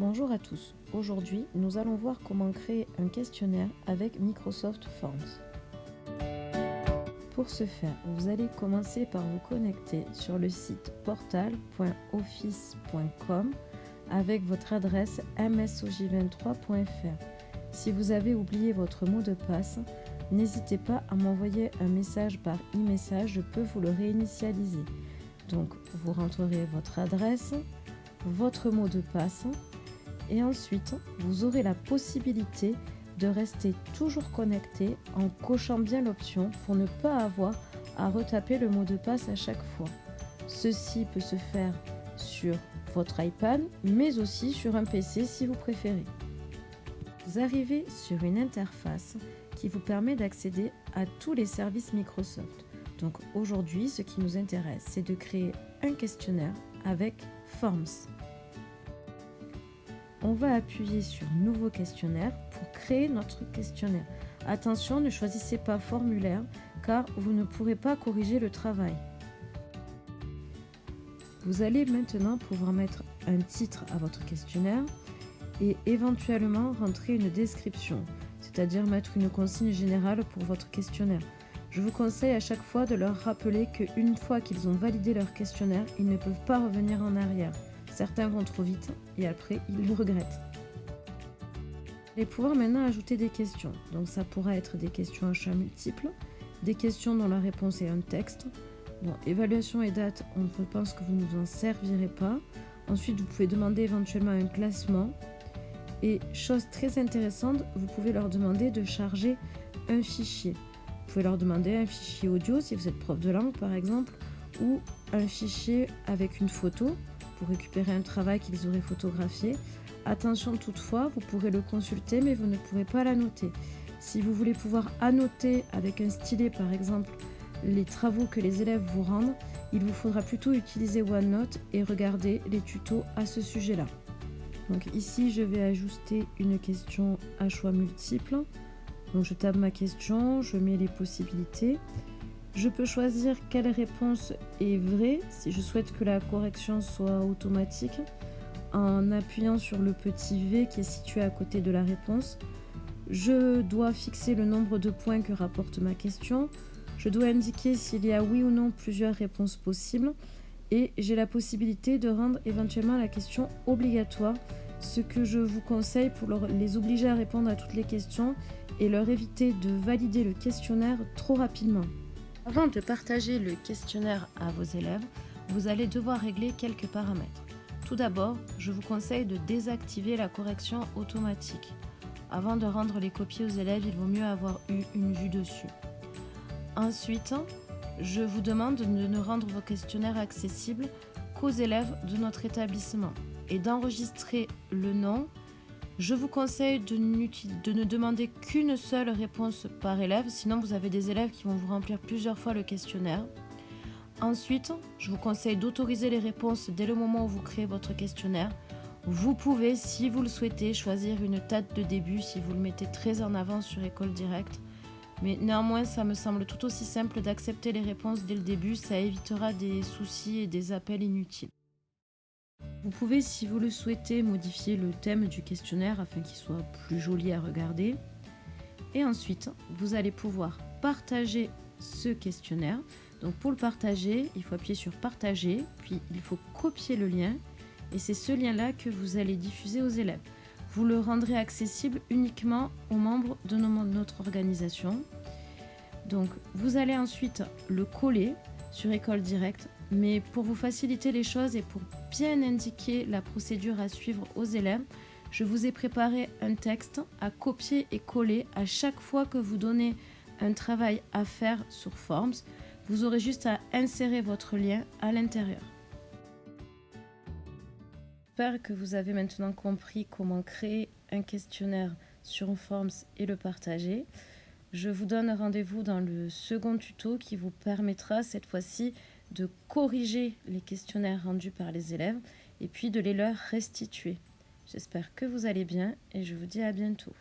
Bonjour à tous, aujourd'hui nous allons voir comment créer un questionnaire avec Microsoft Forms. Pour ce faire, vous allez commencer par vous connecter sur le site portal.office.com avec votre adresse msoj23.fr. Si vous avez oublié votre mot de passe, n'hésitez pas à m'envoyer un message par e-message, je peux vous le réinitialiser. Donc vous rentrerez votre adresse, votre mot de passe, et ensuite, vous aurez la possibilité de rester toujours connecté en cochant bien l'option pour ne pas avoir à retaper le mot de passe à chaque fois. Ceci peut se faire sur votre iPad, mais aussi sur un PC si vous préférez. Vous arrivez sur une interface qui vous permet d'accéder à tous les services Microsoft. Donc aujourd'hui, ce qui nous intéresse, c'est de créer un questionnaire avec Forms. On va appuyer sur Nouveau questionnaire pour créer notre questionnaire. Attention, ne choisissez pas formulaire car vous ne pourrez pas corriger le travail. Vous allez maintenant pouvoir mettre un titre à votre questionnaire et éventuellement rentrer une description, c'est-à-dire mettre une consigne générale pour votre questionnaire. Je vous conseille à chaque fois de leur rappeler qu'une fois qu'ils ont validé leur questionnaire, ils ne peuvent pas revenir en arrière. Certains vont trop vite et après ils le regrettent. Vous allez pouvoir maintenant ajouter des questions. Donc ça pourra être des questions à choix multiples, des questions dont la réponse est un texte. Bon, évaluation et date, on pense que vous ne vous en servirez pas. Ensuite, vous pouvez demander éventuellement un classement. Et chose très intéressante, vous pouvez leur demander de charger un fichier. Vous pouvez leur demander un fichier audio si vous êtes prof de langue par exemple, ou un fichier avec une photo pour récupérer un travail qu'ils auraient photographié. Attention toutefois, vous pourrez le consulter mais vous ne pourrez pas l'annoter. Si vous voulez pouvoir annoter avec un stylet par exemple les travaux que les élèves vous rendent, il vous faudra plutôt utiliser OneNote et regarder les tutos à ce sujet-là. Donc ici je vais ajuster une question à choix multiples. Donc je tape ma question, je mets les possibilités. Je peux choisir quelle réponse est vraie si je souhaite que la correction soit automatique en appuyant sur le petit V qui est situé à côté de la réponse. Je dois fixer le nombre de points que rapporte ma question. Je dois indiquer s'il y a oui ou non plusieurs réponses possibles et j'ai la possibilité de rendre éventuellement la question obligatoire, ce que je vous conseille pour les obliger à répondre à toutes les questions et leur éviter de valider le questionnaire trop rapidement. Avant de partager le questionnaire à vos élèves, vous allez devoir régler quelques paramètres. Tout d'abord, je vous conseille de désactiver la correction automatique. Avant de rendre les copies aux élèves, il vaut mieux avoir eu une vue dessus. Ensuite, je vous demande de ne rendre vos questionnaires accessibles qu'aux élèves de notre établissement et d'enregistrer le nom. Je vous conseille de ne demander qu'une seule réponse par élève, sinon vous avez des élèves qui vont vous remplir plusieurs fois le questionnaire. Ensuite, je vous conseille d'autoriser les réponses dès le moment où vous créez votre questionnaire. Vous pouvez, si vous le souhaitez, choisir une date de début si vous le mettez très en avant sur École Directe. Mais néanmoins, ça me semble tout aussi simple d'accepter les réponses dès le début, ça évitera des soucis et des appels inutiles. Vous pouvez, si vous le souhaitez, modifier le thème du questionnaire afin qu'il soit plus joli à regarder. Et ensuite, vous allez pouvoir partager ce questionnaire. Donc pour le partager, il faut appuyer sur partager, puis il faut copier le lien. Et c'est ce lien-là que vous allez diffuser aux élèves. Vous le rendrez accessible uniquement aux membres de notre organisation. Donc vous allez ensuite le coller sur École Directe. Mais pour vous faciliter les choses et pour bien indiquer la procédure à suivre aux élèves, je vous ai préparé un texte à copier et coller à chaque fois que vous donnez un travail à faire sur Forms. Vous aurez juste à insérer votre lien à l'intérieur. J'espère que vous avez maintenant compris comment créer un questionnaire sur Forms et le partager. Je vous donne rendez-vous dans le second tuto qui vous permettra cette fois-ci de corriger les questionnaires rendus par les élèves et puis de les leur restituer. J'espère que vous allez bien et je vous dis à bientôt.